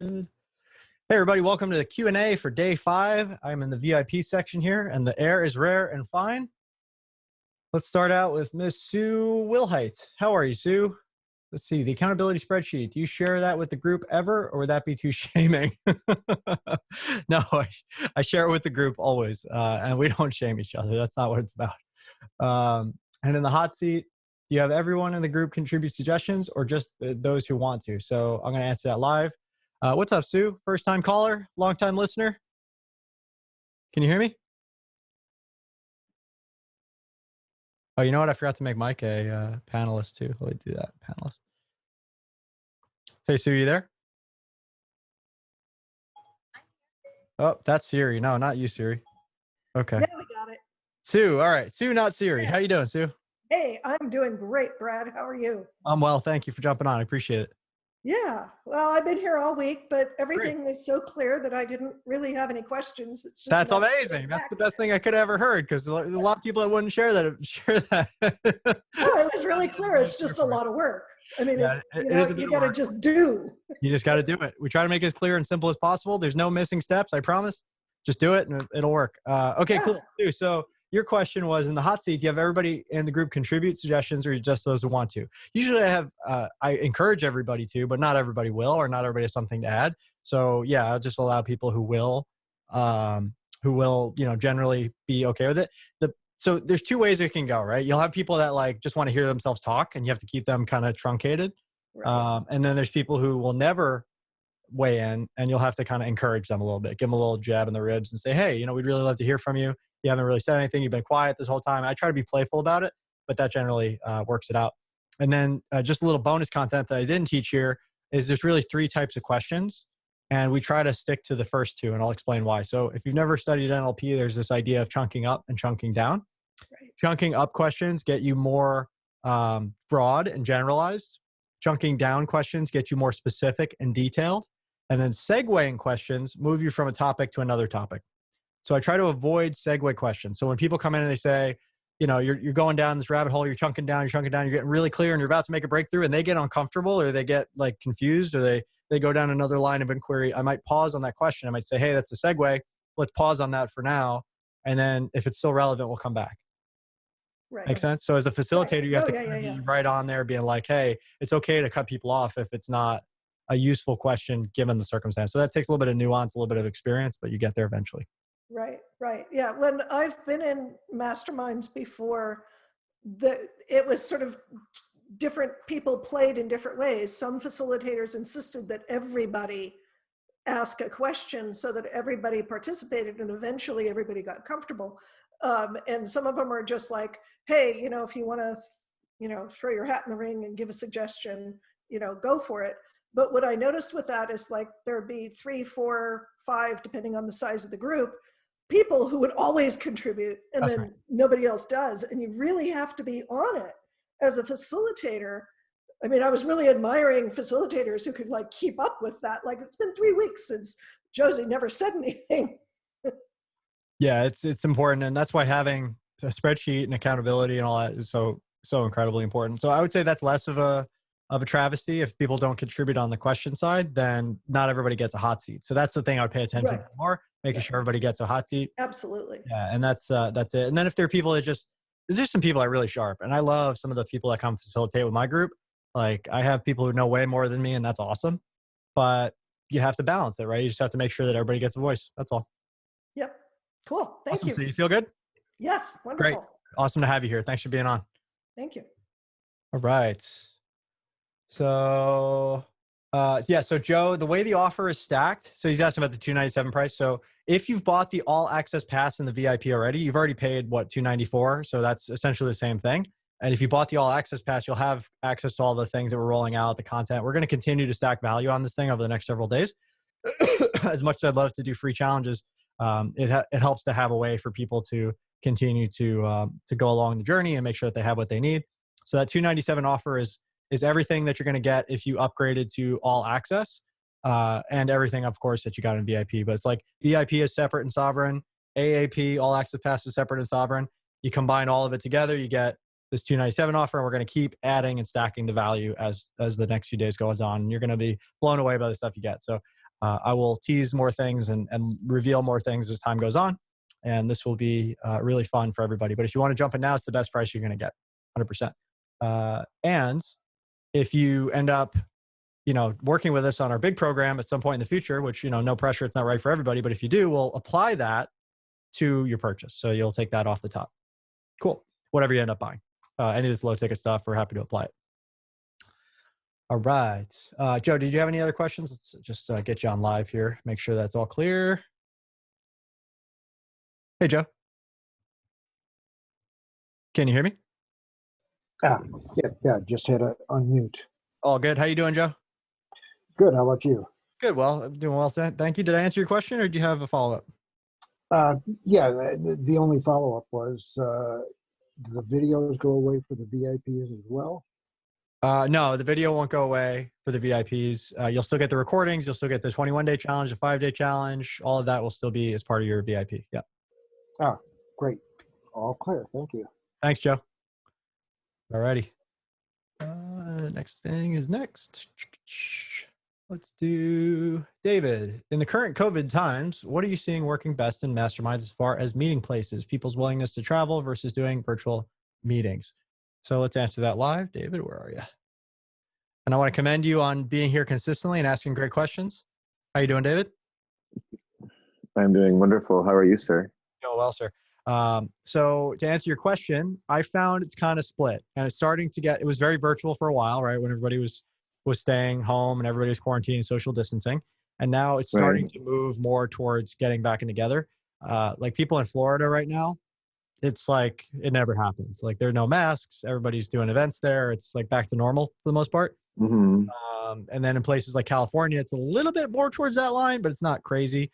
Good. Hey everybody, welcome to the Q&A for day 5. I'm in the VIP section here and the air is rare and fine. Let's start out with Miss Sue Wilhite. How are you, Sue? Let's see, the accountability spreadsheet. Do you share that with the group ever, or would that be too shaming? No, I share it with the group always, and we don't shame each other. That's not what it's about. And in the hot seat, do you have everyone in the group contribute suggestions or just those who want to? So I'm going to answer that live. What's up, Sue? First time caller, long time listener. Can you hear me? Oh, you know what? I forgot to make Mike a panelist too. Let me do that. Panelist. Hey, Sue, you there? Oh, that's Siri. No, not you, Siri. Okay. Yeah, we got it. Sue, all right. Sue, not Siri. How you doing, Sue? Hey, I'm doing great, Brad. How are you? I'm well. Thank you for jumping on. I appreciate it. Yeah, well, I've been here all week, but everything was so clear that I didn't really have any questions. It's just That's amazing. That's the best thing I could have ever heard, because a lot of people that wouldn't share that. No, it was really clear. It's just a lot of work. I mean, Yeah, you got to just do. You just got to do it. We try to make it as clear and simple as possible. There's no missing steps, I promise. Just do it and it'll work. Okay, yeah. Cool. So your question was, in the hot seat, do you have everybody in the group contribute suggestions, or just those who want to? Usually I encourage everybody to, but not everybody will, or not everybody has something to add. So yeah, I'll just allow people who will, generally be okay with it. So there's two ways it can go, right? You'll have people that like just want to hear themselves talk, and you have to keep them kind of truncated. Right. And then there's people who will never weigh in, and you'll have to kind of encourage them a little bit, give them a little jab in the ribs and say, hey, we'd really love to hear from you. You haven't really said anything. You've been quiet this whole time. I try to be playful about it, but that generally works it out. And then just a little bonus content that I didn't teach here is there's really 3 types of questions, and we try to stick to the first 2, and I'll explain why. So if you've never studied NLP, there's this idea of chunking up and chunking down. Right. Chunking up questions get you more broad and generalized. Chunking down questions get you more specific and detailed. And then segueing questions move you from a topic to another topic. So I try to avoid segue questions. So when people come in and they say, you're going down this rabbit hole, you're chunking down, you're getting really clear, and you're about to make a breakthrough, and they get uncomfortable, or they get like confused, or they go down another line of inquiry, I might pause on that question. I might say, hey, that's a segue. Let's pause on that for now. And then if it's still relevant, we'll come back. Right. Make sense? So as a facilitator, you have to be right on there being like, hey, it's okay to cut people off if it's not a useful question given the circumstance. So that takes a little bit of nuance, a little bit of experience, but you get there eventually. Right. Yeah. When I've been in masterminds before, it was sort of different people played in different ways. Some facilitators insisted that everybody ask a question so that everybody participated, and eventually everybody got comfortable. And some of them are just like, hey, if you want to, throw your hat in the ring and give a suggestion, go for it. But what I noticed with that is like there'd be 3, 4, 5, depending on the size of the group, people who would always contribute, and That's then right. Nobody else does. And you really have to be on it as a facilitator. I mean, I was really admiring facilitators who could like keep up with that. Like, it's been 3 weeks since Josie never said anything. Yeah, it's important. And that's why having a spreadsheet and accountability and all that is so incredibly important. So I would say that's less of a travesty. If people don't contribute on the question side, then not everybody gets a hot seat. So that's the thing I would pay attention to more, making sure everybody gets a hot seat. Absolutely. Yeah, and that's it. And then if there are people that there's some people that are really sharp, and I love some of the people that come facilitate with my group. Like, I have people who know way more than me, and that's awesome. But you have to balance it, right? You just have to make sure that everybody gets a voice. That's all. Yep. Cool. Thank you. So you feel good? Yes. Wonderful. Great. Awesome to have you here. Thanks for being on. Thank you. All right. So, so Joe, the way the offer is stacked, so he's asking about the $297 price. So if you've bought the all access pass and the VIP already, you've already paid $294. So that's essentially the same thing. And if you bought the all access pass, you'll have access to all the things that we're rolling out, the content. We're going to continue to stack value on this thing over the next several days. As much as I'd love to do free challenges, it helps to have a way for people to continue to go along the journey and make sure that they have what they need. So that $297 offer is everything that you're going to get if you upgraded to all access, and everything, of course, that you got in VIP. But it's like VIP is separate and sovereign. AAP, all access pass, is separate and sovereign. You combine all of it together, you get this $297 offer, and we're going to keep adding and stacking the value as the next few days goes on. And you're going to be blown away by the stuff you get. So I will tease more things and reveal more things as time goes on. And this will be really fun for everybody. But if you want to jump in now, it's the best price you're going to get, 100%. And if you end up, working with us on our big program at some point in the future, which, no pressure, it's not right for everybody. But if you do, we'll apply that to your purchase. So you'll take that off the top. Cool. Whatever you end up buying. Any of this low ticket stuff, we're happy to apply it. All right. Joe, did you have any other questions? Let's just get you on live here. Make sure that's all clear. Hey, Joe. Can you hear me? Yeah, just had to unmute. All good. How you doing, Joe? Good, how about you? Good. Well, I'm doing well. Thank you. Did I answer your question or do you have a follow-up? Yeah, the only follow-up was, do the videos go away for the VIPs as well? No, the video won't go away for the VIPs. You'll still get the recordings. You'll still get the 21-day challenge, the 5-day challenge. All of that will still be as part of your VIP. Yeah. Oh, great. All clear. Thank you. Thanks, Joe. All righty. Next thing is next. Let's do David. In the current COVID times, what are you seeing working best in masterminds as far as meeting places, people's willingness to travel versus doing virtual meetings? So let's answer that live. David, where are you? And I want to commend you on being here consistently and asking great questions. How are you doing, David? I'm doing wonderful. How are you, sir? Doing well, sir. So to answer your question, I found it's kind of split, and it's starting to get, it was very virtual for a while, right? When everybody was staying home and everybody was quarantining, social distancing. And now it's starting to move more towards getting back in together. Like people in Florida right now, it's like, it never happened. Like there are no masks. Everybody's doing events there. It's like back to normal for the most part. Mm-hmm. And then in places like California, it's a little bit more towards that line, but it's not crazy.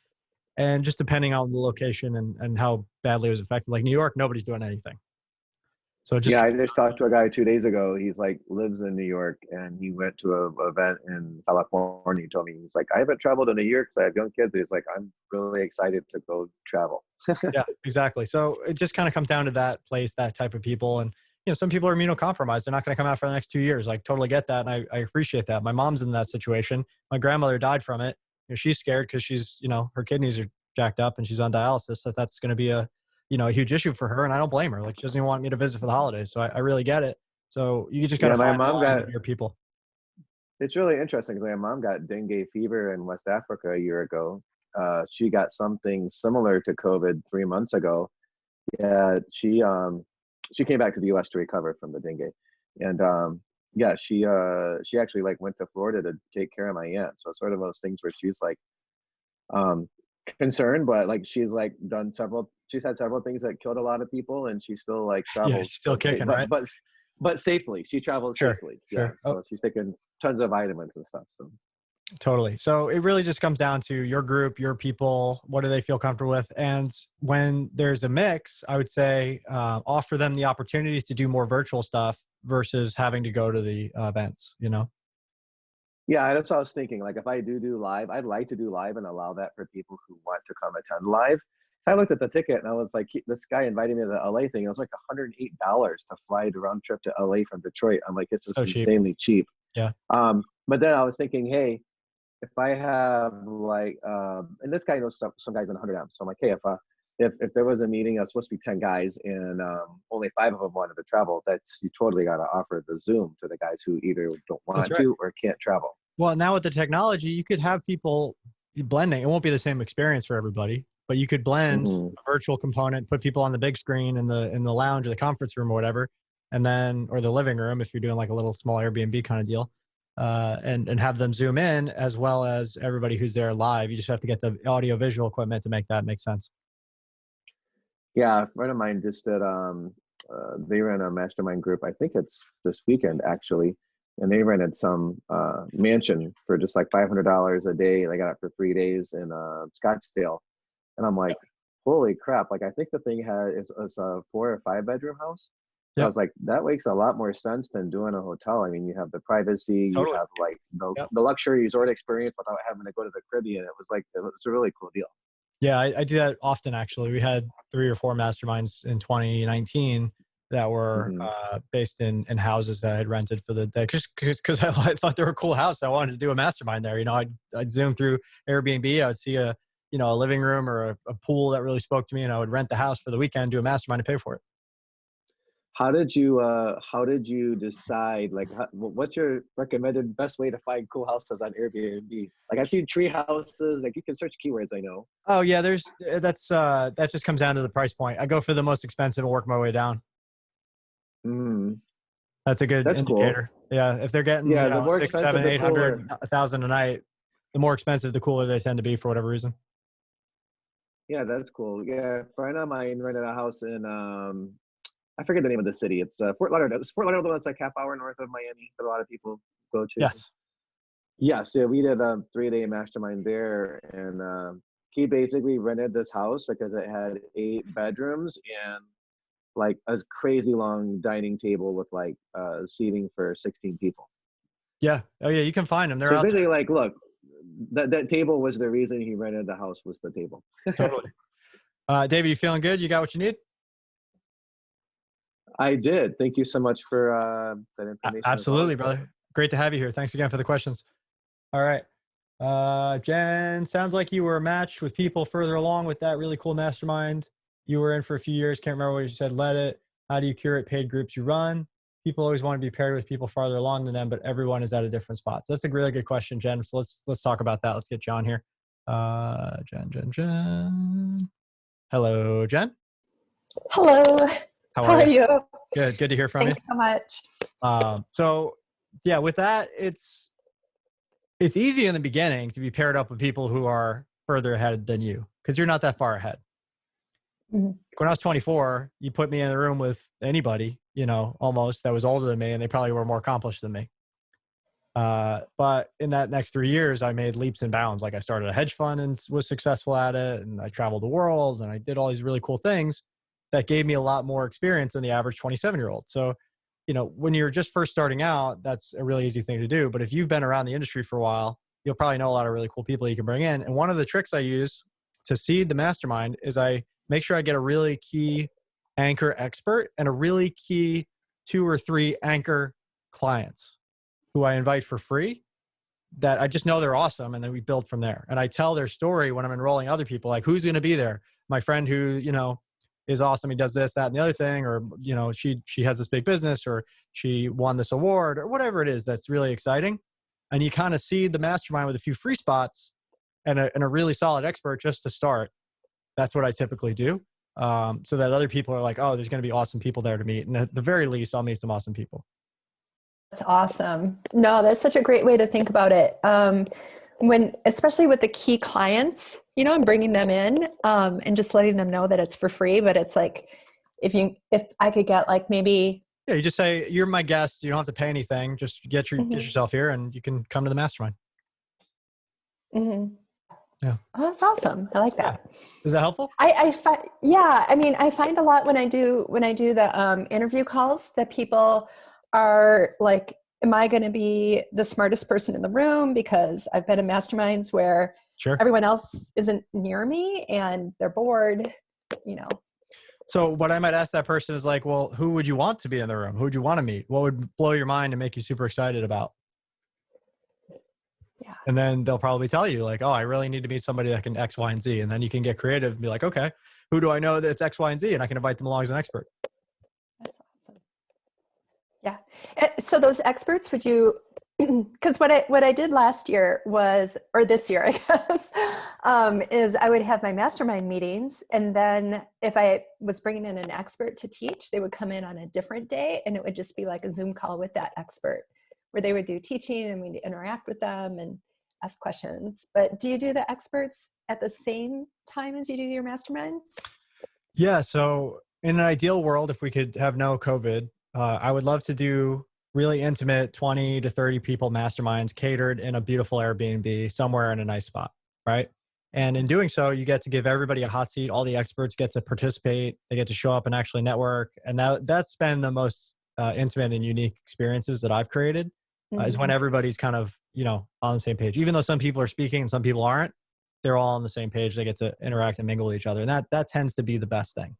And just depending on the location and how badly it was affected, like New York, nobody's doing anything. So just, yeah, I just talked to a guy 2 days ago. He's like, lives in New York, and he went to an event in California. He told me, he's like, I haven't traveled in a year because I have young kids. He's like, I'm really excited to go travel. yeah, exactly. So it just kind of comes down to that place, that type of people. And, some people are immunocompromised. They're not going to come out for the next 2 years. I totally get that. And I appreciate that. My mom's in that situation. My grandmother died from it. She's scared because she's, her kidneys are jacked up and she's on dialysis. So that's going to be a huge issue for her. And I don't blame her. Like, she doesn't even want me to visit for the holidays. So I really get it. So you just got to find one of your people. It's really interesting because my mom got dengue fever in West Africa a year ago. She got something similar to COVID 3 months ago. Yeah, she came back to the U.S. to recover from the dengue, and yeah, she actually like went to Florida to take care of my aunt. So it's sort of those things where she's like concerned, but like she's like she's had several things that killed a lot of people, and she still like travels. Yeah, she's still kicking, right? But safely. She travels safely. Yeah. Sure. So she's taking tons of vitamins and stuff. So. Totally. So it really just comes down to your group, your people, what do they feel comfortable with? And when there's a mix, I would say offer them the opportunities to do more virtual stuff versus having to go to the events, Yeah, that's what I was thinking. Like if I do live, I'd like to do live and allow that for people who want to come attend live. I looked at the ticket and I was like, this guy invited me to the LA thing. It was like $108 to fly the round trip to LA from Detroit. I'm like, it's just insanely cheap. Yeah. But then I was thinking, hey, if I have like, and this guy knows some guys in 100 amps. So I'm like, hey, if there was a meeting, it's supposed to be 10 guys and only 5 of them wanted to travel, you totally got to offer the Zoom to the guys who either don't want to or can't travel. Well, now with the technology, you could have people blending. It won't be the same experience for everybody, but you could blend a virtual component, put people on the big screen in the lounge or the conference room or whatever, and then, or the living room if you're doing like a little small Airbnb kind of deal. And have them zoom in as well as everybody who's there live. You just have to get the audio visual equipment to make that make sense. Yeah, a friend of mine just did, they ran a mastermind group. I think it's this weekend actually. And they rented some mansion for just like $500 a day. They got it for 3 days in Scottsdale. And I'm like, holy crap. Like I think the thing is a 4 or 5 bedroom house. So I was like, that makes a lot more sense than doing a hotel. I mean, you have the privacy, you have like the luxury resort experience without having to go to the Caribbean. It was a really cool deal. Yeah, I do that often actually. We had 3 or 4 masterminds in 2019 that were based in houses that I had rented for the day. Just because I thought they were a cool house. I wanted to do a mastermind there. I'd zoom through Airbnb. I would see a living room or a pool that really spoke to me, and I would rent the house for the weekend, do a mastermind, and pay for it. How did you decide, like, what's your recommended best way to find cool houses on Airbnb? Like, I've seen tree houses, like you can search keywords, I know. Oh yeah, that just comes down to the price point. I go for the most expensive and work my way down. That's a good indicator. Cool. Yeah, if they're getting the more 6, 7, 800, 1,000 a night, the more expensive, the cooler they tend to be for whatever reason. Yeah, that's cool. Yeah, a friend of mine rented a house in I forget the name of the city. It's Fort Lauderdale. It's Fort Lauderdale. It's like half hour north of Miami that a lot of people go to. Yes. Yes. Yeah, we did a 3-day mastermind there, and he basically rented this house because it had 8 bedrooms and like a crazy long dining table with like seating for 16 people. Yeah. Oh yeah, you can find them. They're so out basically there. Like, look, that table was the reason he rented the house, was the table. Totally. David, you feeling good? You got what you need? I did. Thank you so much for that information. Absolutely, brother. Great to have you here. Thanks again for the questions. All right. Jen, sounds like you were matched with people further along with that really cool mastermind. You were in for a few years. Can't remember what you said. Led it. How do you curate paid groups you run? People always want to be paired with people farther along than them, but everyone is at a different spot. So that's a really good question, Jen. So let's talk about that. Let's get John here. Jen. Hello, Jen. Hello. How are you? Good to hear from you. Thanks so much. So yeah, with that, it's easy in the beginning to be paired up with people who are further ahead than you because you're not that far ahead. When I was 24, you put me in the room with anybody, almost that was older than me, and they probably were more accomplished than me. But in that next 3 years, I made leaps and bounds. Like I started a hedge fund and was successful at it, and I traveled the world, and I did all these really cool things that gave me a lot more experience than the average 27-year-old. So, when you're just first starting out, that's a really easy thing to do. But if you've been around the industry for a while, you'll probably know a lot of really cool people you can bring in. And one of the tricks I use to seed the mastermind is I make sure I get a really key anchor expert and a really key 2 or 3 anchor clients who I invite for free that I just know they're awesome. And then we build from there. And I tell their story when I'm enrolling other people, like who's going to be there? My friend who, is awesome. He does this, that, and the other thing, or, she has this big business, or she won this award, or whatever it is that's really exciting. And you kind of seed the mastermind with a few free spots and a really solid expert just to start. That's what I typically do. So that other people are like, oh, there's going to be awesome people there to meet. And at the very least, I'll meet some awesome people. That's awesome. No, that's such a great way to think about it. Especially with the key clients, I'm bringing them in and just letting them know that it's for free, but it's like, if I could get like maybe. Yeah, you just say, you're my guest. You don't have to pay anything. Just get yourself here and you can come to the mastermind. Yeah. Oh, that's awesome. I like that. Yeah. Is that helpful? I find a lot when I do the interview calls that people are like, am I going to be the smartest person in the room? Because I've been in masterminds where everyone else isn't near me and they're bored, So what I might ask that person is like, well, who would you want to be in the room? Who would you want to meet? What would blow your mind and make you super excited about? Yeah. And then they'll probably tell you like, oh, I really need to meet somebody that can X, Y, and Z. And then you can get creative and be like, okay, who do I know that's X, Y, and Z? And I can invite them along as an expert. That's awesome. Yeah. So those experts, would you, because what I did last year was, or this year, I guess, is I would have my mastermind meetings. And then if I was bringing in an expert to teach, they would come in on a different day. And it would just be like a Zoom call with that expert where they would do teaching and we'd interact with them and ask questions. But do you do the experts at the same time as you do your masterminds? Yeah. So in an ideal world, if we could have no COVID, I would love to do really intimate 20 to 30 people masterminds catered in a beautiful Airbnb somewhere in a nice spot, right? And in doing so, you get to give everybody a hot seat. All the experts get to participate. They get to show up and actually network. And that's been the most intimate and unique experiences that I've created is when everybody's kind of, on the same page. Even though some people are speaking and some people aren't, they're all on the same page. They get to interact and mingle with each other. And that tends to be the best thing.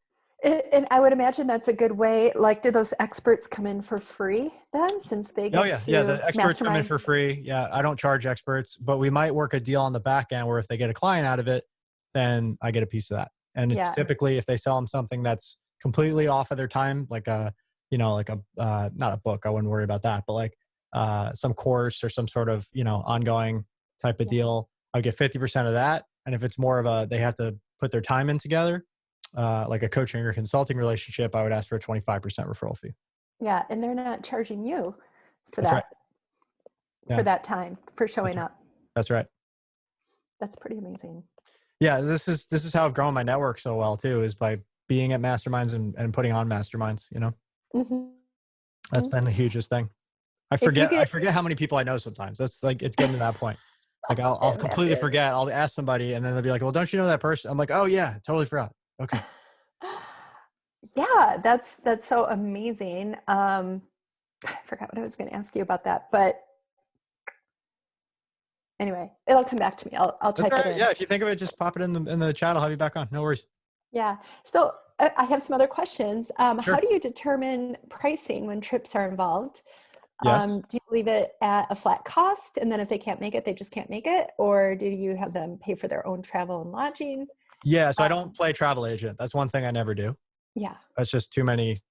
And I would imagine that's a good way. Like, do those experts come in for free then, since they Oh get yeah, to yeah. The experts come in mastermind? for free. Yeah, I don't charge experts, but we might work a deal on the back end where if they get a client out of it, then I get a piece of that. And it's Yeah. typically if they sell them something that's completely off of their time, like a, you know, like a not a book, I wouldn't worry about that, but like some course or some sort of, you know, ongoing type of Yeah. deal, I'll get 50% of that. And if it's more of a, they have to put their time in together, like a coaching or consulting relationship, I would ask for a 25% referral fee. Yeah. And they're not charging you for That's right. for Yeah. that time, for showing up. That's right. That's pretty amazing. Yeah, this is how I've grown my network so well too, is by being at masterminds and putting on masterminds, you know. Mm-hmm. That's been the hugest thing. I If you forget get, how many people I know sometimes. That's like, it's getting to that point. Like I'll completely forget. I'll ask somebody and then they'll be like, well, don't you know that person? I'm like, oh yeah, totally forgot. Okay. yeah, that's so amazing. I forgot what I was going to ask you about that, but anyway, it'll come back to me. I'll That's type all it right. in. Yeah, if you think of it, just pop it in the chat. I'll have you back on. No worries. Yeah. So I have some other questions. How Sure. do you determine pricing when trips are involved? Yes. Do you leave it at a flat cost, and then if they can't make it, they just can't make it? Or do you have them pay for their own travel and lodging? Yeah. So I don't play travel agent. That's one thing I never do. Yeah. That's just too many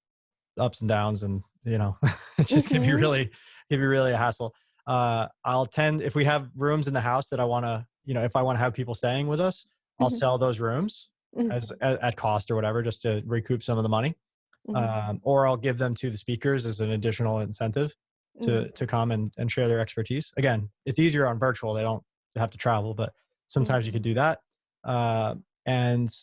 ups and downs, and you know, it's just can be Mhm. really a hassle. I'll tend, if we have rooms in the house that I want to, you know, if I want to have people staying with us, I'll Mhm. sell those rooms Mhm. at cost or whatever, just to recoup some of the money. Mhm. Or I'll give them to the speakers as an additional incentive Mhm. to come and share their expertise. Again, it's easier on virtual; they don't have to travel, but sometimes you could do that. And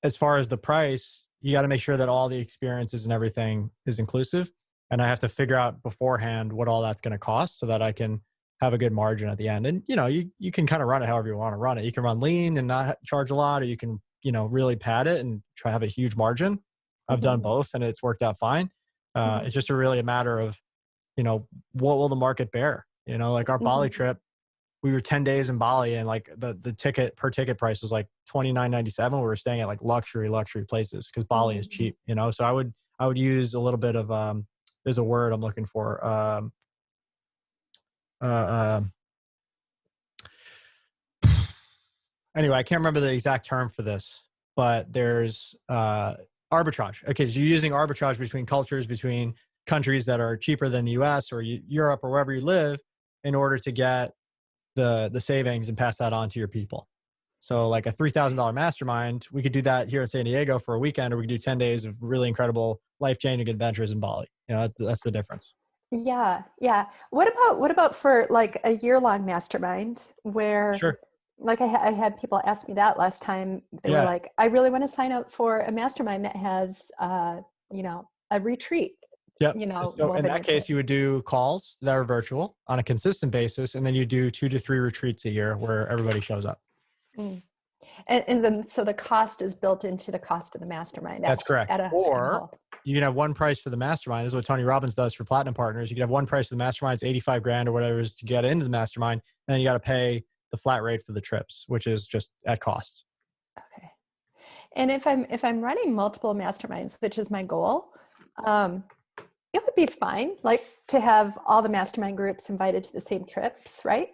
as far as the price, you got to make sure that all the experiences and everything is inclusive. And I have to figure out beforehand what all that's going to cost so that I can have a good margin at the end. And, you know, you can kind of run it however you want to run it. You can run lean and not charge a lot, or you can, you know, really pad it and try to have a huge margin. I've done Mhm. both and it's worked out fine. Mhm. It's just really a matter of, you know, what will the market bear? You know, like our Bali Mhm. trip, we were 10 days in Bali and like the ticket per ticket price was like $29.97. We were staying at like luxury places because Bali is Mhm. cheap, you know? So I would use a little bit of, there's a word I'm looking for. Uh, anyway, I can't remember the exact term for this, but there's arbitrage. Okay, so you're using arbitrage between cultures, between countries that are cheaper than the US or Europe or wherever you live in order to get the savings and pass that on to your people. So like a $3,000 mastermind, we could do that here in San Diego for a weekend, or we could do 10 days of really incredible life-changing adventures in Bali. You know, that's the difference. Yeah, yeah. What about for like a year-long mastermind where, Sure. like I had people ask me that last time. They were Yeah. like, I really want to sign up for a mastermind that has, you know, a retreat, Yep. you know, So in woven that into it. case, you would do calls that are virtual on a consistent basis, and then you do 2 to 3 retreats a year where everybody shows up. Mm. And then so the cost is built into the cost of the mastermind That's correct. at a Or whole. you can have one price for the mastermind. This is what Tony Robbins does for platinum partners. You can have one price for the mastermind, it's 85 grand or whatever it is to get into the mastermind. And then you got to pay the flat rate for the trips, which is just at cost. Okay. And if I'm running multiple masterminds, which is my goal, it would be fine, like to have all the mastermind groups invited to the same trips, right?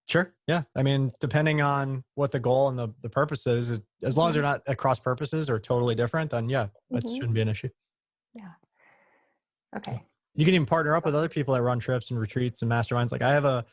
Sure. Yeah. I mean, depending on what the goal and the purpose is, as long as they're not at cross purposes or totally different, then yeah, that Mm-hmm. shouldn't be an issue. Yeah. Okay. You can even partner up with other people that run trips and retreats and masterminds. Like I have a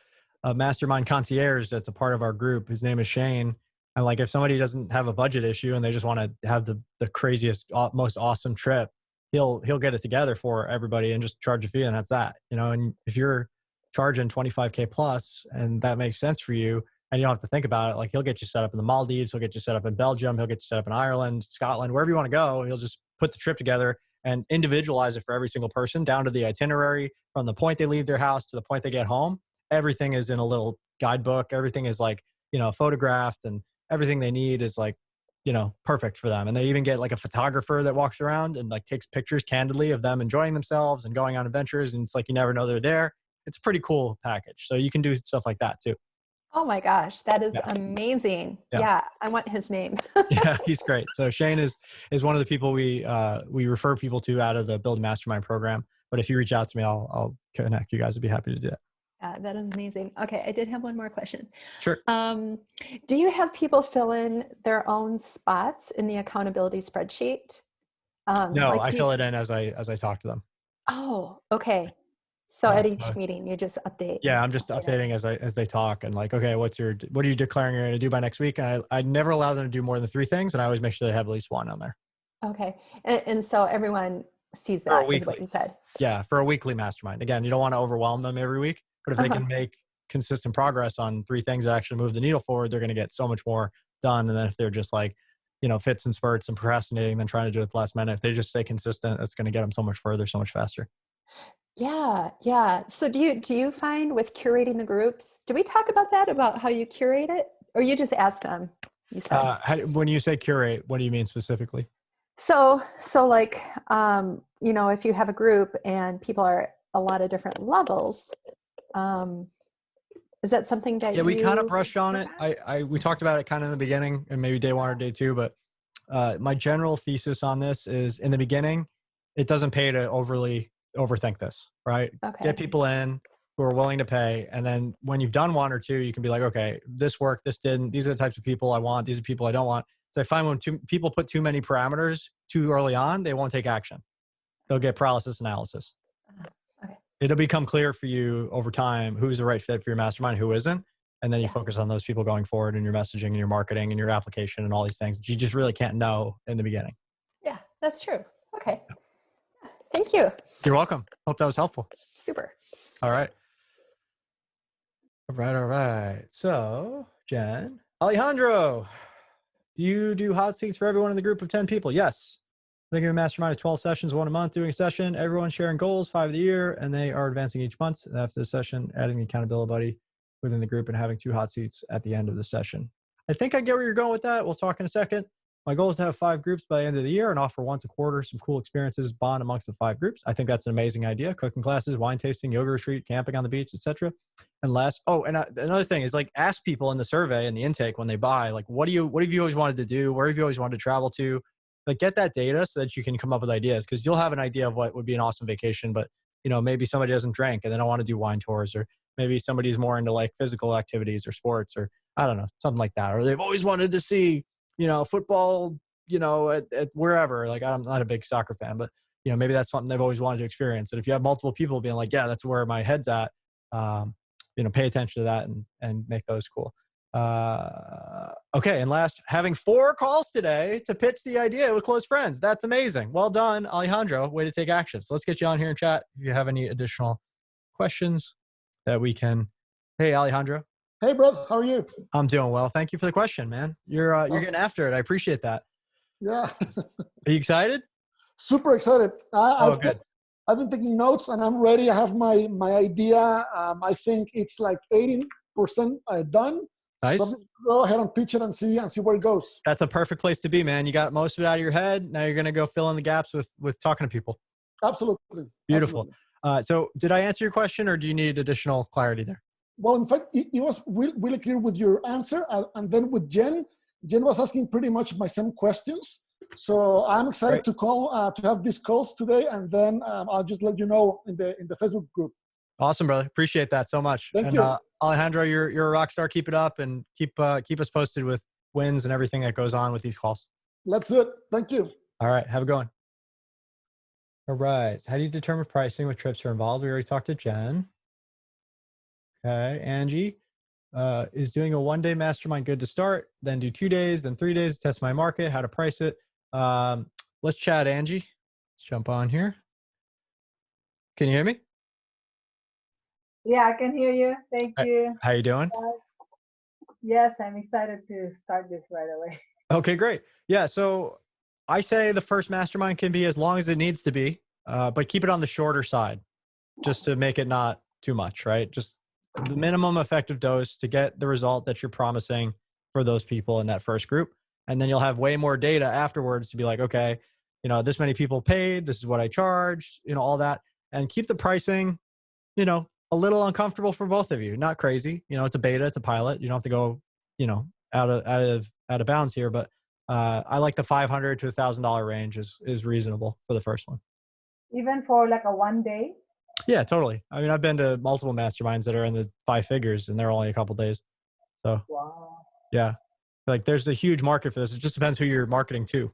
mastermind concierge that's a part of our group. His name is Shane. And like if somebody doesn't have a budget issue and they just want to have the craziest, most awesome trip, he'll get it together for everybody and just charge a fee, and that's that. You know, and if you're charging 25K plus and that makes sense for you and you don't have to think about it, like he'll get you set up in the Maldives, he'll get you set up in Belgium, he'll get you set up in Ireland, Scotland, wherever you want to go. He'll just put the trip together and individualize it for every single person down to the itinerary from the point they leave their house to the point they get home. Everything is in a little guidebook. Everything is like, you know, photographed, and everything they need is like, you know, perfect for them. And they even get like a photographer that walks around and like takes pictures candidly of them enjoying themselves and going on adventures. And it's like, you never know they're there. It's a pretty cool package. So you can do stuff like that too. Oh my gosh, that is Yeah. amazing. Yeah. Yeah, I want his name. Yeah, he's great. So Shane is one of the people we refer people to out of the Build Mastermind program. But if you reach out to me, I'll connect you guys. I'd be happy to do that. Yeah, that is amazing. Okay, I did have one more question. Sure. Do you have people fill in their own spots in the accountability spreadsheet? No, like I fill it in as I talk to them. Oh, okay. So at each So, meeting, you just update. yeah, I'm just updating as they talk and like, okay, what are you declaring you're going to do by next week? And I never allow them to do more than 3 things, and I always make sure they have at least 1 on there. Okay, and so everyone sees For a that, is what weekly. you said. Yeah, for a weekly mastermind. Again, you don't want to overwhelm them every week, but if they can make consistent progress on 3 things that actually move the needle forward, they're going to get so much more done. And then if they're just like, fits and spurts and procrastinating, then trying to do it at the last minute, if they just stay consistent, that's going to get them so much further, so much faster. Yeah, yeah. So do you find with curating the groups, do we talk about that, about how you curate it, or you just ask them? You said. When you say curate, what do you mean specifically? So like, if you have a group and people are a lot of different levels, is that something that we kind of brushed on work it. We talked about it kind of in the beginning and maybe day 1 or day 2, but my general thesis on this is in the beginning, it doesn't pay to overly overthink this, right? Okay. Get people in who are willing to pay. And then when you've done 1 or 2, you can be like, okay, this worked, this didn't. These are the types of people I want. These are people I don't want. So I find when people put too many parameters too early on, they won't take action. They'll get paralysis analysis. Okay. It'll become clear for you over time who's the right fit for your mastermind, who isn't. And then you focus on those people going forward in your messaging and your marketing and your application and all these things that you just really can't know in the beginning. Yeah, that's true. Okay. Thank you. You're welcome. Hope that was helpful. Super. All right. All right. So, Jen, Alejandro, do you do hot seats for everyone in the group of 10 people? Yes. They give a mastermind of 12 sessions, 1 a month, doing a session, everyone sharing goals, 5 of the year, and they are advancing each month. And after the session, adding the accountability buddy within the group and having 2 hot seats at the end of the session. I think I get where you're going with that. We'll talk in a second. My goal is to have 5 groups by the end of the year and offer once a quarter some cool experiences, bond amongst the 5 groups. I think that's an amazing idea. Cooking classes, wine tasting, yoga retreat, camping on the beach, etc. And another thing is like ask people in the survey and the intake when they buy, like, what have you always wanted to do? Where have you always wanted to travel to? Like get that data so that you can come up with ideas, because you'll have an idea of what would be an awesome vacation, but maybe somebody doesn't drink and they don't want to do wine tours, or maybe somebody's more into like physical activities or sports, or I don't know, something like that. Or they've always wanted to see, football, at wherever. Like I'm not a big soccer fan, but maybe that's something they've always wanted to experience. And if you have multiple people being like, yeah, that's where my head's at, pay attention to that and make those cool. Okay. And last, having 4 calls today to pitch the idea with close friends. That's amazing. Well done, Alejandro. Way to take action. So let's get you on here and chat if you have any additional questions that we can. Hey, Alejandro. Hey, bro. How are you? I'm doing well. Thank you for the question, man. You're getting after it. I appreciate that. Yeah. Are you excited? Super excited. Good. I've been taking notes and I'm ready. I have my idea. I think it's like 80% done. Nice. So I'm just go ahead and pitch it and see where it goes. That's a perfect place to be, man. You got most of it out of your head. Now you're going to go fill in the gaps with talking to people. Absolutely. Beautiful. Absolutely. So did I answer your question, or do you need additional clarity there? Well, in fact, it was really clear with your answer. And then with Jen was asking pretty much my same questions. So I'm excited to call, to have these calls today. And then I'll just let you know in the Facebook group. Awesome, brother. Appreciate that so much. Thank you. Alejandro, you're a rock star. Keep it up and keep us posted with wins and everything that goes on with these calls. Let's do it. Thank you. All right. Have a good one. All right. How do you determine pricing with trips are involved? We already talked to Jen. Okay. Angie is doing a 1-day mastermind good to start, then do 2 days, then 3 days to test my market, how to price it. Let's chat, Angie. Let's jump on here. Can you hear me? Yeah, I can hear you. Thank you. How you doing? Yes, I'm excited to start this right away. Okay, great. Yeah, so I say the first mastermind can be as long as it needs to be, but keep it on the shorter side just to make it not too much, right? Just the minimum effective dose to get the result that you're promising for those people in that first group. And then you'll have way more data afterwards to be like, okay, this many people paid, this is what I charged, all that. And keep the pricing, a little uncomfortable for both of you. Not crazy. You know, it's a beta, it's a pilot. You don't have to go, you know, out of bounds here, but I like the $500 to $1,000 range is reasonable for the first one. Even for like a 1 day? Yeah, totally. I mean, I've been to multiple masterminds that are in the 5 figures and they're only a couple days. So Wow. yeah, like there's a huge market for this. It just depends who you're marketing to.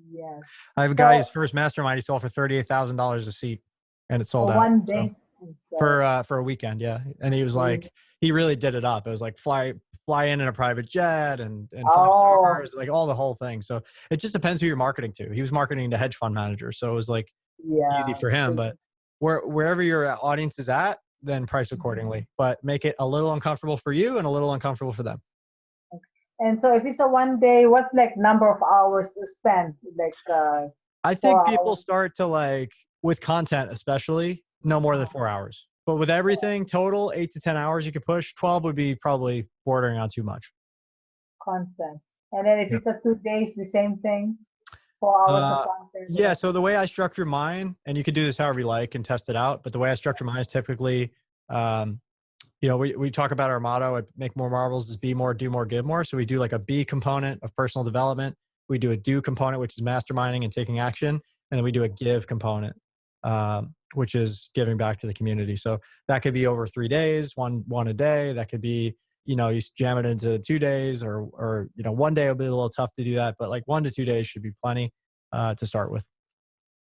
Yes. I have a guy whose first mastermind he sold for $38,000 a seat, and it sold For out. 1 So, day. for a weekend, yeah. And he was like, he really did it up. It was like fly in a private jet and 5 cars, like all the whole thing. So it just depends who you're marketing to. He was marketing to hedge fund managers, so it was like easy for him. But wherever your audience is at, then price accordingly. But make it a little uncomfortable for you and a little uncomfortable for them. And so if it's a 1 day, what's like number of hours to spend? Like I think 4 people hours? start to like, with content especially, no more than 4 hours. But with everything total, 8 to 10 hours you could push. 12 would be probably bordering on too much. Content. And then if it's a 2 days, the same thing? 4 hours of content? Yeah, so the way I structure mine, and you can do this however you like and test it out, but the way I structure mine is typically, you know, we talk about our motto at Make More Marbles is be more, do more, give more. So we do like a B component of personal development. We do a do component, which is masterminding and taking action. And then we do a give component, which is giving back to the community. So that could be over 3 days, one a day. That could be, you know, you jam it into 2 days or, you know, 1 day will be a little tough to do that, but like 1 to 2 days should be plenty to start with.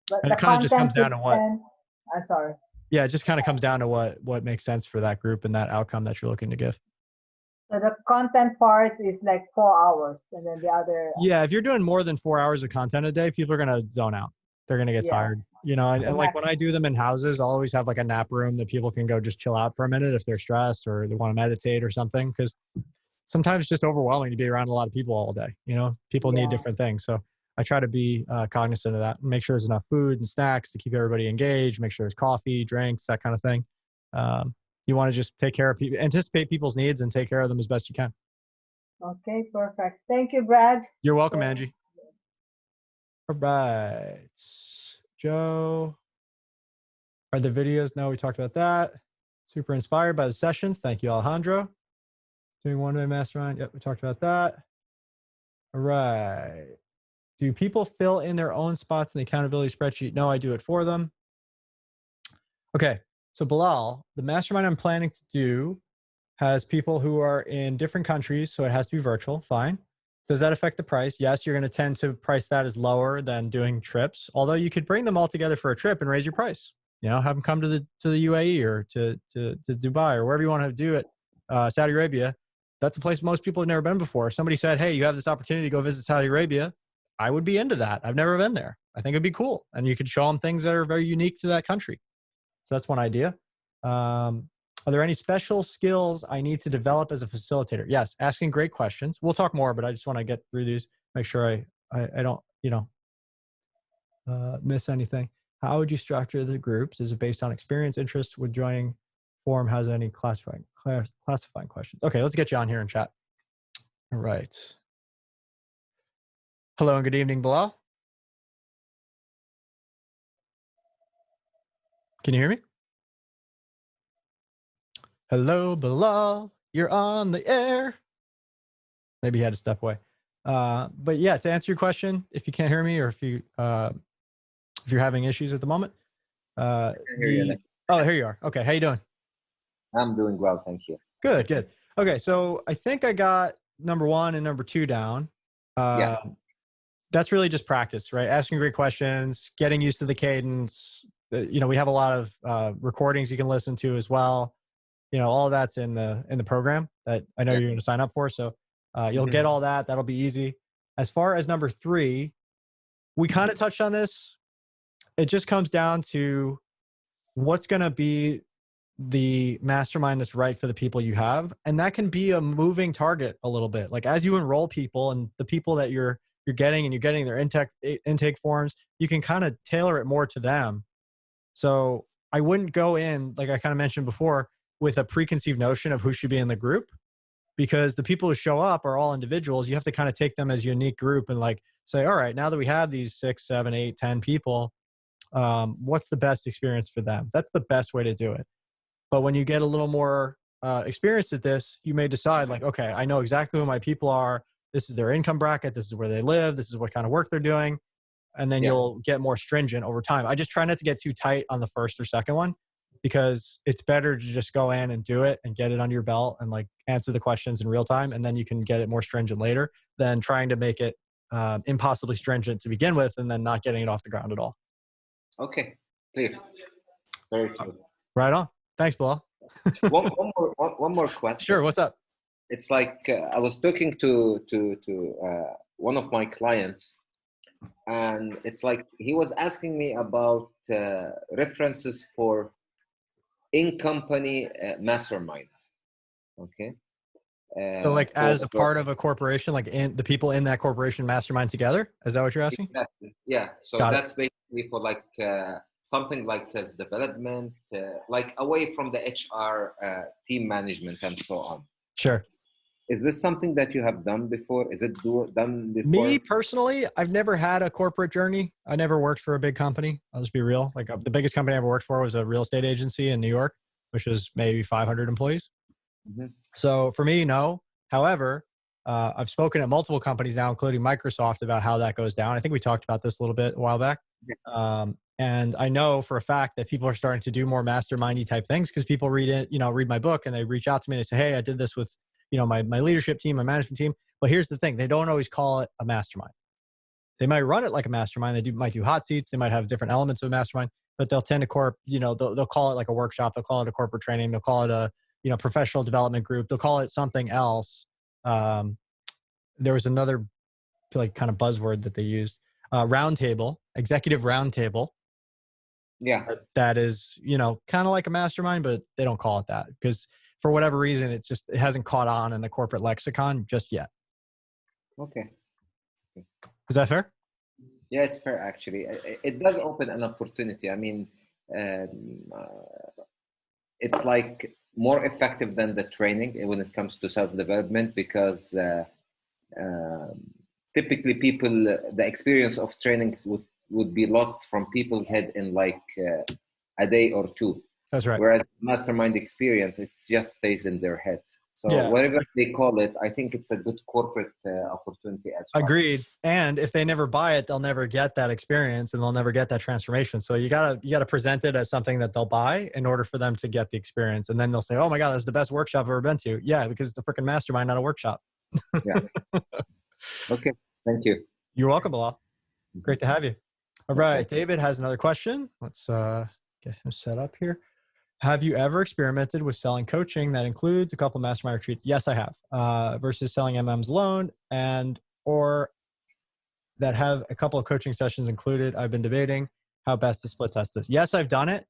But And the it kind of just comes content down to to what, spend, I'm sorry. yeah, it just kind of comes down to what makes sense for that group and that outcome that you're looking to give. So the content part is like 4 hours, and then the other. Yeah, if you're doing more than 4 hours of content a day, people are going to zone out. They're going to get tired, you know, and like when I do them in houses, I'll always have like a nap room that people can go just chill out for a minute if they're stressed or they want to meditate or something. Because sometimes it's just overwhelming to be around a lot of people all day. You know, people need different things. So I try to be cognizant of that and make sure there's enough food and snacks to keep everybody engaged, make sure there's coffee, drinks, that kind of thing. You want to just take care of people, anticipate people's needs and take care of them as best you can. Okay, perfect. Thank you, Brad. You're welcome, Angie. All right. Joe. Are the videos? No, we talked about that. Super inspired by the sessions. Thank you, Alejandro. Doing one-way mastermind. Yep, we talked about that. All right. Do people fill in their own spots in the accountability spreadsheet? No, I do it for them. Okay. So Bilal, the mastermind I'm planning to do has people who are in different countries, so it has to be virtual. Fine. Does that affect the price? Yes, you're going to tend to price that as lower than doing trips. Although you could bring them all together for a trip and raise your price. You know, have them come to the UAE or to Dubai or wherever you want to do it. Saudi Arabia. That's a place most people have never been before. If somebody said, "Hey, you have this opportunity to go visit Saudi Arabia," I would be into that. I've never been there. I think it'd be cool, and you could show them things that are very unique to that country. So that's one idea. Are there any special skills I need to develop as a facilitator? Yes, asking great questions. We'll talk more, but I just want to get through these, make sure I don't, you know, miss anything. How would you structure the groups? Is it based on experience, interest? Would joining forum has any classifying questions? Okay, let's get you on here and chat. All right. Hello and good evening, Bilal. Can you hear me? Hello, Bilal. You're on the air. Maybe he had to step away. But yeah, to answer your question, if you can't hear me or if you're having issues at the moment. I can hear you. Oh, here you are. Okay, how you doing? I'm doing well, thank you. Good, good. Okay, so I think I got number 1 and number 2 down. Yeah. That's really just practice, right? Asking great questions, getting used to the cadence. You know, we have a lot of recordings you can listen to as well. You know, all of that's in the program that I know you're going to sign up for. So you'll get all that. That'll be easy. As far as number 3, we kind of touched on this. It just comes down to what's going to be the mastermind that's right for the people you have. And that can be a moving target a little bit. Like as you enroll people and the people that you're getting and you're getting their intake forms, you can kind of tailor it more to them. So I wouldn't go in, like I kind of mentioned before, with a preconceived notion of who should be in the group, because the people who show up are all individuals. You have to kind of take them as a unique group and like say, all right, now that we have these 6, 7, 8, 10 people, what's the best experience for them? That's the best way to do it. But when you get a little more experience at this, you may decide like, okay, I know exactly who my people are. This is their income bracket. This is where they live. This is what kind of work they're doing. And then you'll get more stringent over time. I just try not to get too tight on the first or second one, because it's better to just go in and do it and get it under your belt and like answer the questions in real time. And then you can get it more stringent later than trying to make it impossibly stringent to begin with and then not getting it off the ground at all. Okay, clear. Very clear. Right on. Thanks, Bilal. one more question. Sure. What's up? It's like I was talking to one of my clients, and it's like he was asking me about references for in-company masterminds. Okay. So like as a part of a corporation, like in the people in that corporation mastermind together? Is that what you're asking? Exactly. Yeah. So that's basically for like something like self-development, like away from the HR team management and so on. Sure. Is this something that you have done before? Is it done before? Me personally, I've never had a corporate journey. I never worked for a big company. I'll just be real. Like the biggest company I ever worked for was a real estate agency in New York, which was maybe 500 employees. Mm-hmm. So for me, no. However, I've spoken at multiple companies now, including Microsoft, about how that goes down. I think we talked about this a little bit a while back. And I know for a fact that people are starting to do more mastermindy type things because people read it, read my book and they reach out to me and they say, hey, I did this with, my leadership team, my management team. But here's the thing. They don't always call it a mastermind. They might run it like a mastermind. They might do hot seats. They might have different elements of a mastermind, but they'll tend to they'll call it like a workshop. They'll call it a corporate training. They'll call it a, professional development group. They'll call it something else. There was another like kind of buzzword that they used, roundtable, executive roundtable. Yeah. That is, kind of like a mastermind, but they don't call it that because for whatever reason, it hasn't caught on in the corporate lexicon just yet. Okay. Is that fair? Yeah, it's fair actually. It does open an opportunity. I mean, it's like more effective than the training when it comes to self-development because typically people, the experience of training would be lost from people's head in like a day or two. That's right. Whereas mastermind experience, it just stays in their heads. So whatever they call it, I think it's a good corporate opportunity as well. Agreed. And if they never buy it, they'll never get that experience and they'll never get that transformation. So you gotta present it as something that they'll buy in order for them to get the experience. And then they'll say, oh my God, that's the best workshop I've ever been to. Yeah, because it's a freaking mastermind, not a workshop. Yeah. Okay. Thank you. You're welcome, Bilal. Great to have you. All right. David has another question. Let's get him set up here. Have you ever experimented with selling coaching that includes a couple of mastermind retreats? Yes, I have. Versus selling MMs alone or that have a couple of coaching sessions included. I've been debating how best to split test this. Yes, I've done it.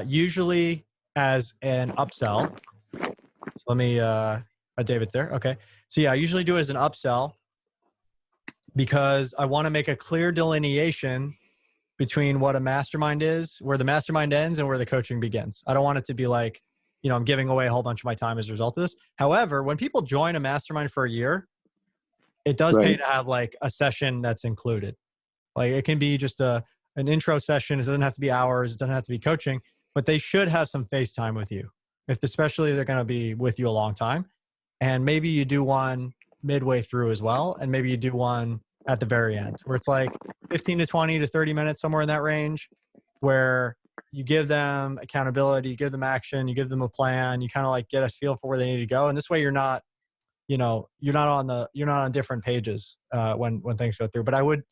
Usually as an upsell. So let me, David there. Okay. So yeah, I usually do it as an upsell because I want to make a clear delineation between what a mastermind is, where the mastermind ends and where the coaching begins. I don't want it to be like, I'm giving away a whole bunch of my time as a result of this. However, when people join a mastermind for a year, it does pay to have like a session that's included. Like it can be just an intro session. It doesn't have to be hours. It doesn't have to be coaching, but they should have some face time with you. Especially they're going to be with you a long time. And maybe you do one midway through as well. And maybe you do one at the very end where it's like 15 to 20 to 30 minutes, somewhere in that range, where you give them accountability, you give them action, you give them a plan, you kind of like get a feel for where they need to go. And this way you're not on different pages when things go through. But I would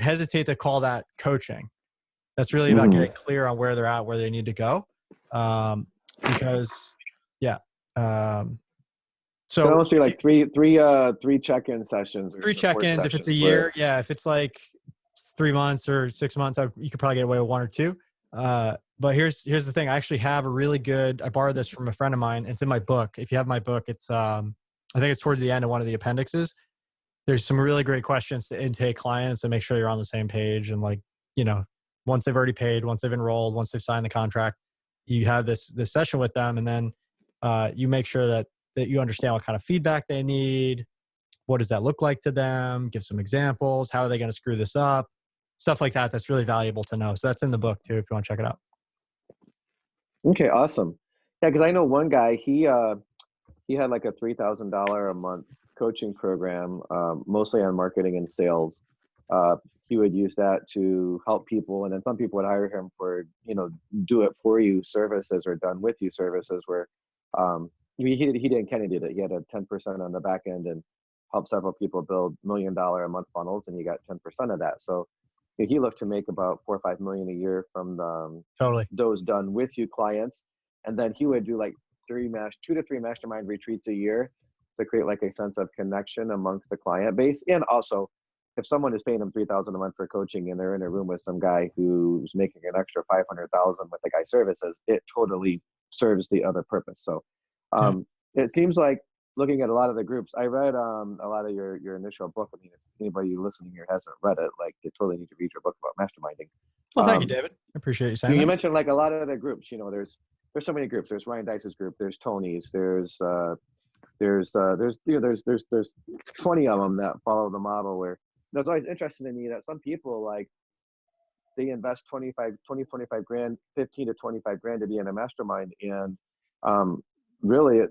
hesitate to call that coaching. That's really about getting clear on where they're at, where they need to go. So almost be like three check-in sessions. Or 3 check-ins if it's a year. Yeah, if it's like 3 months or 6 months, you could probably get away with 1 or 2. But here's the thing. I actually have a really good. I borrowed this from a friend of mine. It's in my book. If you have my book, it's I think it's towards the end of one of the appendixes. There's some really great questions to intake clients and make sure you're on the same page. And like once they've already paid, once they've enrolled, once they've signed the contract, you have this session with them, and then you make sure that you understand what kind of feedback they need. What does that look like to them? Give some examples. How are they going to screw this up? stuff like that. That's really valuable to know. So that's in the book too, if you want to check it out. Okay, awesome. Yeah, because I know one guy, he had like a $3,000 a month coaching program, mostly on marketing and sales. He would use that to help people, and then some people would hire him for, do it for you services or done with you services where he didn't kind of did it. He had a 10% on the back end and helped several people build $1 million a month funnels, and he got 10% of that. So he looked to make about 4 or 5 million a year from those done with you clients. And then he would do like 2 to 3 mastermind retreats a year to create like a sense of connection amongst the client base. And also, if someone is paying them $3,000 a month for coaching and they're in a room with some guy who's making an extra $500,000 with the guy's services, it totally serves the other purpose. So it seems like, looking at a lot of the groups, I read a lot of your initial book. I mean, if anybody listening here hasn't read it, like, you totally need to read your book about masterminding. Well, thank you, David. I appreciate you saying you that. mentioned like a lot of the groups. There's so many groups. There's Ryan Deitz's group. There's Tony's. There's 20 of them that follow the model. Where it's always interesting to me that some people, like, they invest 25 grand, 15 to 25 grand to be in a mastermind, and really,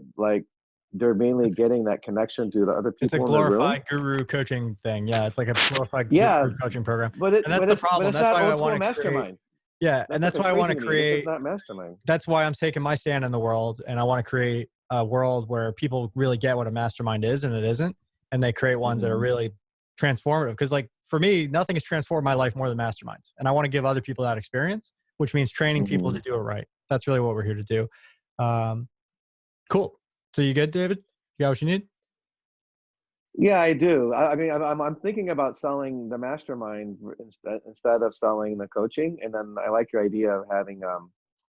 they're mainly getting that connection to the other people. It's a glorified guru coaching thing. Yeah, it's like a glorified guru coaching program. And that's the problem. That's why I want to mastermind. Yeah, and that's why I want to create. It's not mastermind. That's why I'm taking my stand in the world, and I want to create a world where people really get what a mastermind is and it isn't, and they create ones that are really transformative. Because, like, for me, nothing has transformed my life more than masterminds, and I want to give other people that experience, which means training people to do it right. That's really what we're here to do. Cool. So you good, David? You got what you need? Yeah, I do. I mean, I'm thinking about selling the mastermind instead of selling the coaching. And then I like your idea of having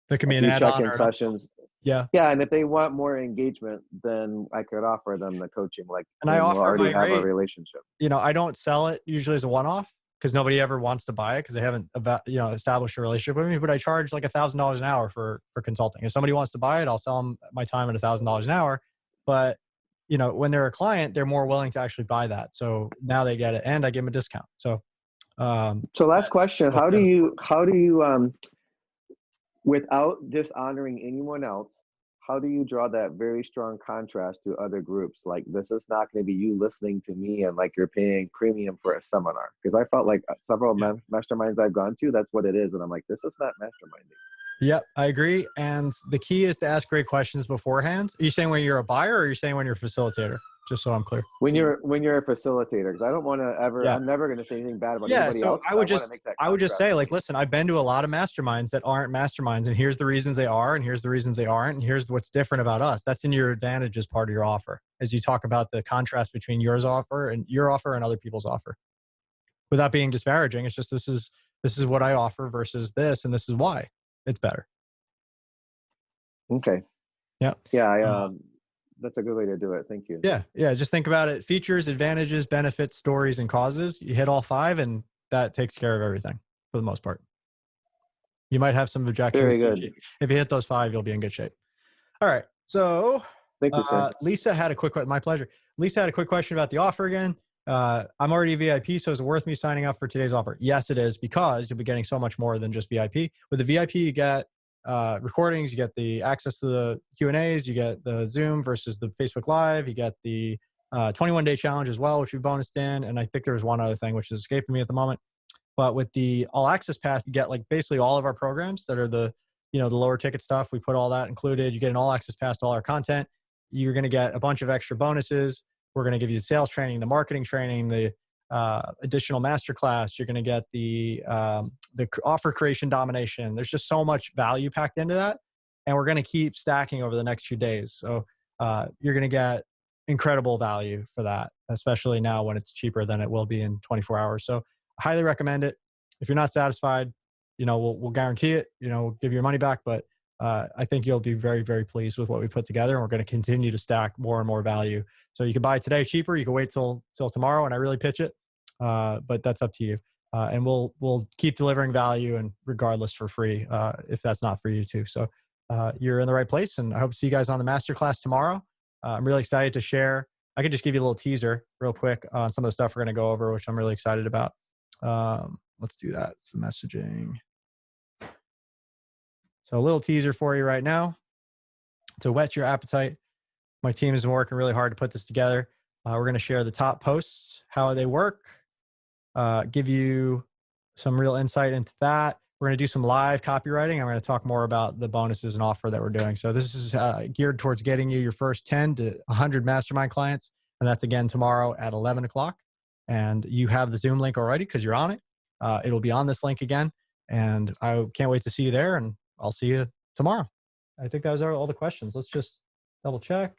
there can be an add-on check-in sessions. Yeah, and if they want more engagement, then I could offer them the coaching. And I offer already have a relationship. I don't sell it usually as a one-off because nobody ever wants to buy it because they haven't established a relationship with me. But I charge like $1,000 an hour for consulting. If somebody wants to buy it, I'll sell them my time at $1,000 an hour. But when they're a client, they're more willing to actually buy that. So now they get it, and I give them a discount. So, last question: How do you, without dishonoring anyone else, how do you draw that very strong contrast to other groups? Like, this is not going to be you listening to me and like you're paying premium for a seminar. Because I felt like several masterminds I've gone to, that's what it is, and I'm like, this is not masterminding. Yep, I agree. And the key is to ask great questions beforehand. Are you saying when you're a buyer, or are you saying when you're a facilitator? Just so I'm clear. When you're a facilitator, because I don't want to ever. I'm never going to say anything bad about anybody else. I would just say, like, listen, I've been to a lot of masterminds that aren't masterminds, and here's the reasons they are, and here's the reasons they aren't, and here's what's different about us. That's in your advantage as part of your offer, as you talk about the contrast between your offer and other people's offer. Without being disparaging, it's just this is what I offer versus this, and this is why it's better. Okay. Yeah. Yeah. That's a good way to do it. Thank you. Yeah. Just think about it. Features, advantages, benefits, stories, and causes. You hit all 5, and that takes care of everything for the most part. You might have some objections. Very good. If you hit those 5, you'll be in good shape. All right. So thank you, sir. Lisa had my pleasure. Lisa had a quick question about the offer again. I'm already a VIP, so is it worth me signing up for today's offer? Yes, it is, because you'll be getting so much more than just VIP. With the VIP, you get recordings, you get the access to the Q&As, you get the Zoom versus the Facebook Live, you get the 21-day challenge as well, which we bonused in, and I think there was one other thing which is escaping me at the moment. But with the all access pass, you get like basically all of our programs that are the lower ticket stuff. We put all that included. You get an all access pass to all our content. You're going to get a bunch of extra bonuses. We're going to give you the sales training, the marketing training, the additional masterclass. You're going to get the offer creation domination. There's just so much value packed into that, and we're going to keep stacking over the next few days. So you're going to get incredible value for that, especially now when it's cheaper than it will be in 24 hours. So I highly recommend it. If you're not satisfied, we'll guarantee it. We'll give you your money back, but I think you'll be very, very pleased with what we put together, and we're going to continue to stack more and more value. So you can buy today cheaper. You can wait till tomorrow, and I really pitch it, but that's up to you. And we'll keep delivering value, and regardless for free if that's not for you too. So you're in the right place, and I hope to see you guys on the masterclass tomorrow. I'm really excited to share. I could just give you a little teaser real quick on some of the stuff we're going to go over, which I'm really excited about. let's do that. It's the messaging. So a little teaser for you right now to whet your appetite. My team has been working really hard to put this together. We're going to share the top posts, how they work, give you some real insight into that. We're going to do some live copywriting. I'm going to talk more about the bonuses and offer that we're doing. So this is geared towards getting you your first 10 to 100 mastermind clients. And that's again tomorrow at 11 o'clock. And you have the Zoom link already because you're on it. It'll be on this link again. And I can't wait to see you there. And I'll see you tomorrow. I think that was all the questions. Let's just double check.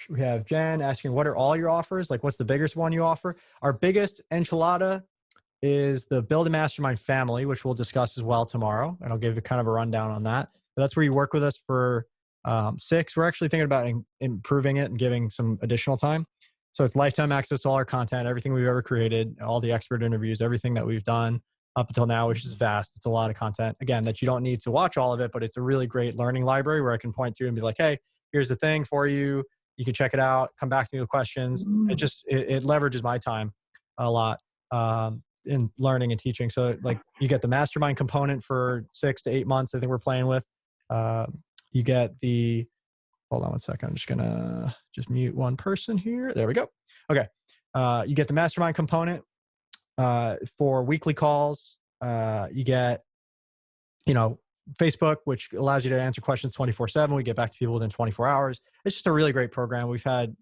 We have Jen asking, what are all your offers? Like, what's the biggest one you offer? Our biggest enchilada is the Build a Mastermind family, which we'll discuss as well tomorrow. And I'll give you kind of a rundown on that. But that's where you work with us for 6. We're actually thinking about improving it and giving some additional time. So it's lifetime access to all our content, everything we've ever created, all the expert interviews, everything that we've done up until now, which is vast. It's a lot of content, again, that you don't need to watch all of it, but it's a really great learning library where I can point to and be like, hey, here's the thing for you. You can check it out, come back to me with questions. It leverages my time a lot in learning and teaching. So like you get the mastermind component for 6 to 8 months, I think we're playing with. You get the, hold on one second. I'm just gonna mute one person here. There we go. Okay. You get the mastermind component for weekly calls. You get, Facebook, which allows you to answer questions 24/7. We get back to people within 24 hours. It's just a really great program. We've had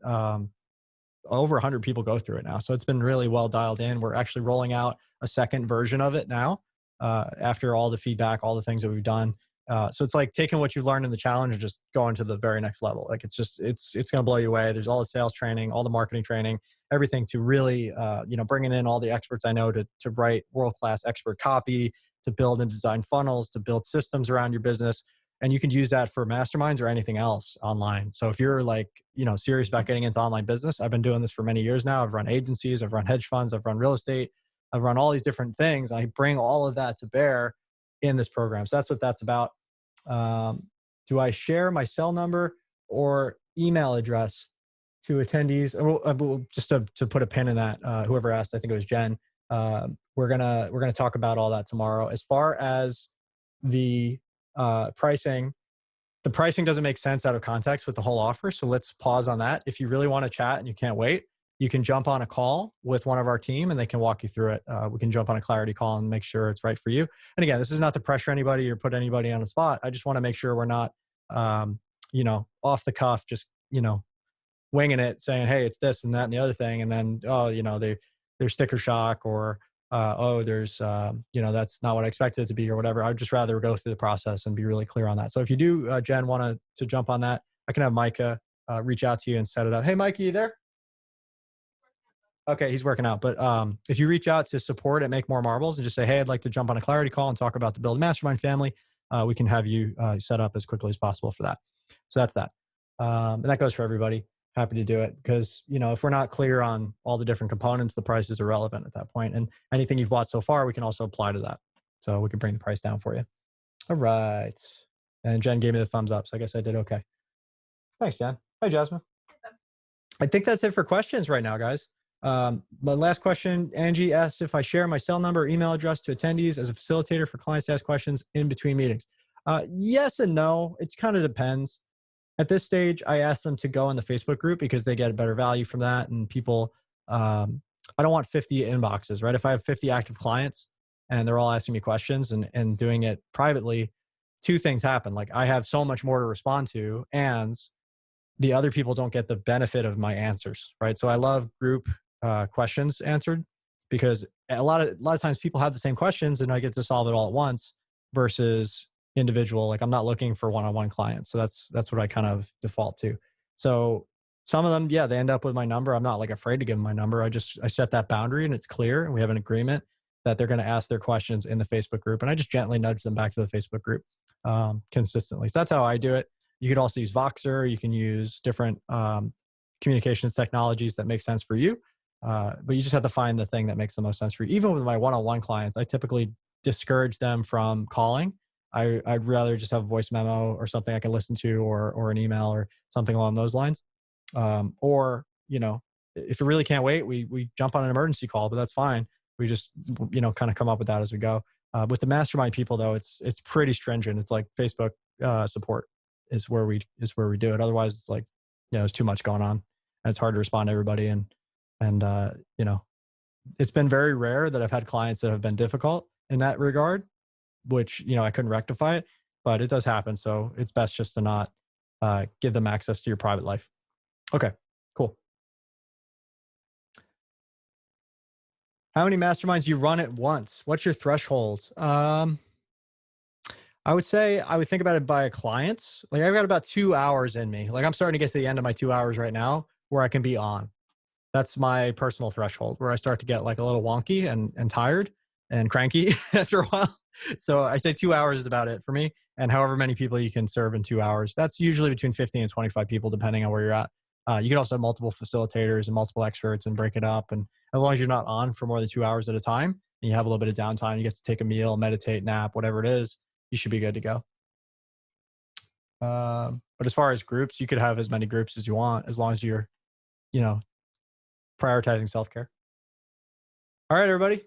over 100 people go through it now. So it's been really well dialed in. We're actually rolling out a second version of it now after all the feedback, all the things that we've done. So it's like taking what you've learned in the challenge and just going to the very next level. Like it's going to blow you away. There's all the sales training, all the marketing training, everything to really, bringing in all the experts I know to write world-class expert copy, to build and design funnels, to build systems around your business. And you can use that for masterminds or anything else online. So if you're like, serious about getting into online business, I've been doing this for many years now. I've run agencies, I've run hedge funds, I've run real estate, I've run all these different things. I bring all of that to bear in this program. So that's what that's about. Do I share my cell number or email address to attendees? Just to put a pin in that, whoever asked, I think it was Jen. We're gonna talk about all that tomorrow. As far as the pricing, the pricing doesn't make sense out of context with the whole offer. So let's pause on that. If you really want to chat and you can't wait, you can jump on a call with one of our team and they can walk you through it. We can jump on a clarity call and make sure it's right for you. And again, this is not to pressure anybody or put anybody on the spot. I just want to make sure we're not, off the cuff, just, winging it, saying, hey, it's this and that and the other thing. And then, there's sticker shock or, there's, that's not what I expected it to be or whatever. I'd just rather go through the process and be really clear on that. So if you do, Jen, want to jump on that, I can have Micah reach out to you and set it up. Hey, Mike, are you there? Okay, he's working out. But if you reach out to support at Make More Marbles and just say, hey, I'd like to jump on a clarity call and talk about the Build Mastermind family, we can have you set up as quickly as possible for that. So that's that. And that goes for everybody. Happy to do it because, if we're not clear on all the different components, the price is irrelevant at that point. And anything you've bought so far, we can also apply to that. So we can bring the price down for you. All right. And Jen gave me the thumbs up. So I guess I did okay. Thanks, Jen. Hi, Jasmine. I think that's it for questions right now, guys. My last question, Angie asked if I share my cell number or email address to attendees as a facilitator for clients to ask questions in between meetings. Yes and no. It kind of depends. At this stage, I asked them to go in the Facebook group because they get a better value from that. And people, I don't want 50 inboxes, right? If I have 50 active clients and they're all asking me questions and doing it privately, 2 things happen. Like I have so much more to respond to and the other people don't get the benefit of my answers, right? So I love group questions answered because a lot of times people have the same questions and I get to solve it all at once versus individual. Like I'm not looking for one-on-one clients. So that's what I kind of default to. So some of them, yeah, they end up with my number. I'm not like afraid to give them my number. I set that boundary and it's clear and we have an agreement that they're going to ask their questions in the Facebook group. And I just gently nudge them back to the Facebook group consistently. So that's how I do it. You could also use Voxer. You can use different communications technologies that make sense for you. But you just have to find the thing that makes the most sense for you. Even with my one-on-one clients, I typically discourage them from calling. I'd rather just have a voice memo or something I can listen to or an email or something along those lines. Or, if it really can't wait, we jump on an emergency call, but that's fine. We just, kind of come up with that as we go. With the mastermind people though, it's pretty stringent. It's like Facebook support is where we do it. Otherwise it's like, there's too much going on and it's hard to respond to everybody. And it's been very rare that I've had clients that have been difficult in that regard, which, I couldn't rectify it, but it does happen. So it's best just to not give them access to your private life. Okay, cool. How many masterminds do you run at once? What's your threshold? I would say I would think about it by clients. Like I've got about 2 hours in me. Like I'm starting to get to the end of my 2 hours right now where I can be on. That's my personal threshold where I start to get like a little wonky and tired and cranky after a while. So I say 2 hours is about it for me. And however many people you can serve in 2 hours, that's usually between 50 and 25 people, depending on where you're at. You can also have multiple facilitators and multiple experts and break it up. And as long as you're not on for more than 2 hours at a time and you have a little bit of downtime, you get to take a meal, meditate, nap, whatever it is, you should be good to go. But as far as groups, you could have as many groups as you want, as long as you're, prioritizing self-care. All right, everybody. I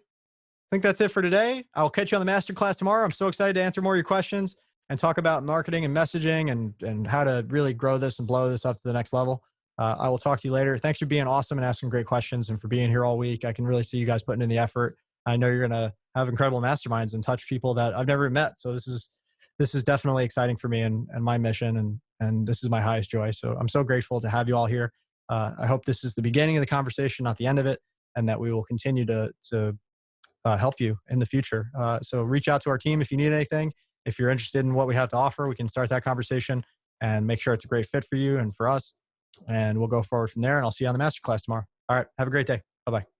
think that's it for today. I'll catch you on the masterclass tomorrow. I'm so excited to answer more of your questions and talk about marketing and messaging and how to really grow this and blow this up to the next level. I will talk to you later. Thanks for being awesome and asking great questions and for being here all week. I can really see you guys putting in the effort. I know you're going to have incredible masterminds and touch people that I've never met. So this is definitely exciting for me and my mission. And this is my highest joy. So I'm so grateful to have you all here. I hope this is the beginning of the conversation, not the end of it, and that we will continue to help you in the future. So reach out to our team if you need anything. If you're interested in what we have to offer, we can start that conversation and make sure it's a great fit for you and for us. And we'll go forward from there. And I'll see you on the masterclass tomorrow. All right. Have a great day. Bye-bye.